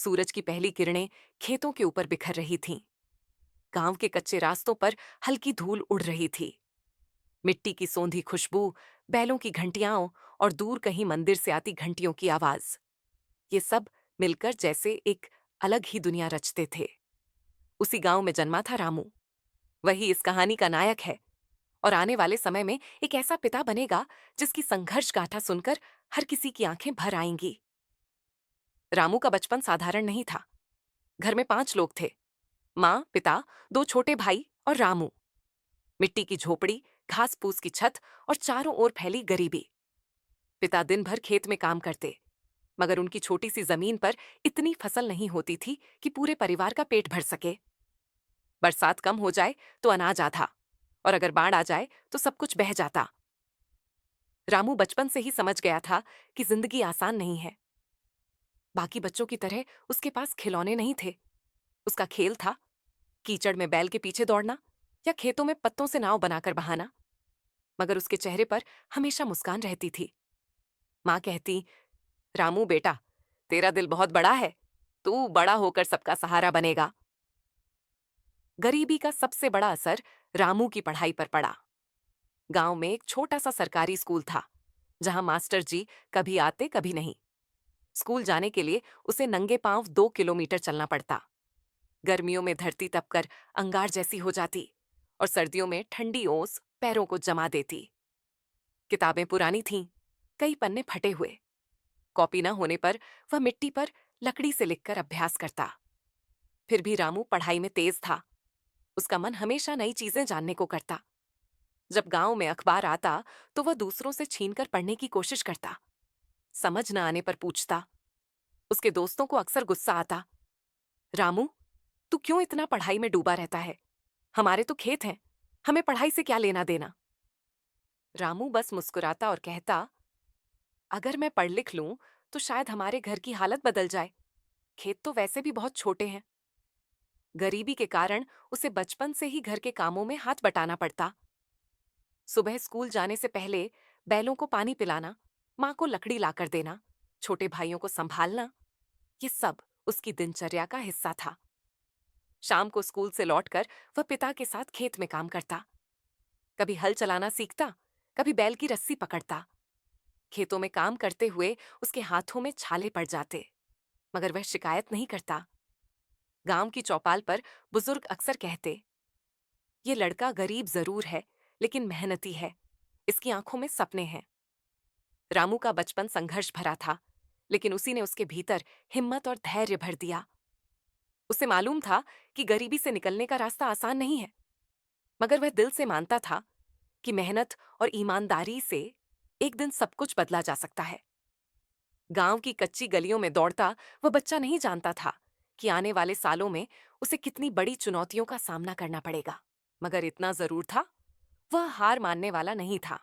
सूरज की पहली किरणें खेतों के ऊपर बिखर रही थीं। गांव के कच्चे रास्तों पर हल्की धूल उड़ रही थी। मिट्टी की सौंधी खुशबू, बैलों की घंटियाओं और दूर कहीं मंदिर से आती घंटियों की आवाज, ये सब मिलकर जैसे एक अलग ही दुनिया रचते थे। उसी गांव में जन्मा था रामू। वही इस कहानी का नायक है और आने वाले समय में एक ऐसा पिता बनेगा जिसकी संघर्ष गाथा सुनकर हर किसी की आंखें भर आएंगी। रामू का बचपन साधारण नहीं था। घर में 5 लोग थे। माँ, पिता, 2 छोटे भाई और रामू। मिट्टी की झोपड़ी, घास फूस की छत और चारों ओर फैली गरीबी। पिता दिन भर खेत में काम करते, मगर उनकी छोटी सी जमीन पर इतनी फसल नहीं होती थी कि पूरे परिवार का पेट भर सके। बरसात कम हो जाए तो अनाज आधा, और अगर बाढ़ आ जाए तो सब कुछ बह जाता। रामू बचपन से ही समझ गया था कि जिंदगी आसान नहीं है। बाकी बच्चों की तरह उसके पास खिलौने नहीं थे। उसका खेल था कीचड़ में बैल के पीछे दौड़ना या खेतों में पत्तों से नाव बनाकर बहाना। मगर उसके चेहरे पर हमेशा मुस्कान रहती थी। माँ कहती, रामू बेटा, तेरा दिल बहुत बड़ा है, तू बड़ा होकर सबका सहारा बनेगा। गरीबी का सबसे बड़ा असर रामू की पढ़ाई पर पड़ा। गांव में एक छोटा सा सरकारी स्कूल था, जहां मास्टर जी कभी आते कभी नहीं। स्कूल जाने के लिए उसे नंगे पांव 2 किलोमीटर चलना पड़ता। गर्मियों में धरती तपकर अंगार जैसी हो जाती और सर्दियों में ठंडी ओस पैरों को जमा देती। किताबें पुरानी थीं, कई पन्ने फटे हुए। कॉपी न होने पर वह मिट्टी पर लकड़ी से लिखकर अभ्यास करता। फिर भी रामू पढ़ाई में तेज था। उसका मन हमेशा नई चीजें जानने को करता। जब गांव में अखबार आता तो वह दूसरों से छीनकर पढ़ने की कोशिश करता। समझ न आने पर पूछता। उसके दोस्तों को अक्सर गुस्सा आता। रामू, तू क्यों इतना पढ़ाई में डूबा रहता है? हमारे तो खेत हैं, हमें पढ़ाई से क्या लेना देना? रामू बस मुस्कुराता और कहता, अगर मैं पढ़ लिख लूं तो शायद हमारे घर की हालत बदल जाए। खेत तो वैसे भी बहुत छोटे हैं। गरीबी के कारण उसे बचपन से ही घर के कामों में हाथ बटाना पड़ता। सुबह स्कूल जाने से पहले बैलों को पानी पिलाना, माँ को लकड़ी लाकर देना, छोटे भाइयों को संभालना, ये सब उसकी दिनचर्या का हिस्सा था। शाम को स्कूल से लौटकर वह पिता के साथ खेत में काम करता। कभी हल चलाना सीखता, कभी बैल की रस्सी पकड़ता। खेतों में काम करते हुए उसके हाथों में छाले पड़ जाते, मगर वह शिकायत नहीं करता। गांव की चौपाल पर बुजुर्ग अक्सर कहते, ये लड़का गरीब जरूर है, लेकिन मेहनती है। इसकी आंखों में सपने हैं। रामू का बचपन संघर्ष भरा था, लेकिन उसी ने उसके भीतर हिम्मत और धैर्य भर दिया। उसे मालूम था कि गरीबी से निकलने का रास्ता आसान नहीं है, मगर वह दिल से मानता था कि मेहनत और ईमानदारी से एक दिन सब कुछ बदला जा सकता है। गांव की कच्ची गलियों में दौड़ता वह बच्चा नहीं जानता था कि आने वाले सालों में उसे कितनी बड़ी चुनौतियों का सामना करना पड़ेगा। मगर इतना जरूर था, वह हार मानने वाला नहीं था।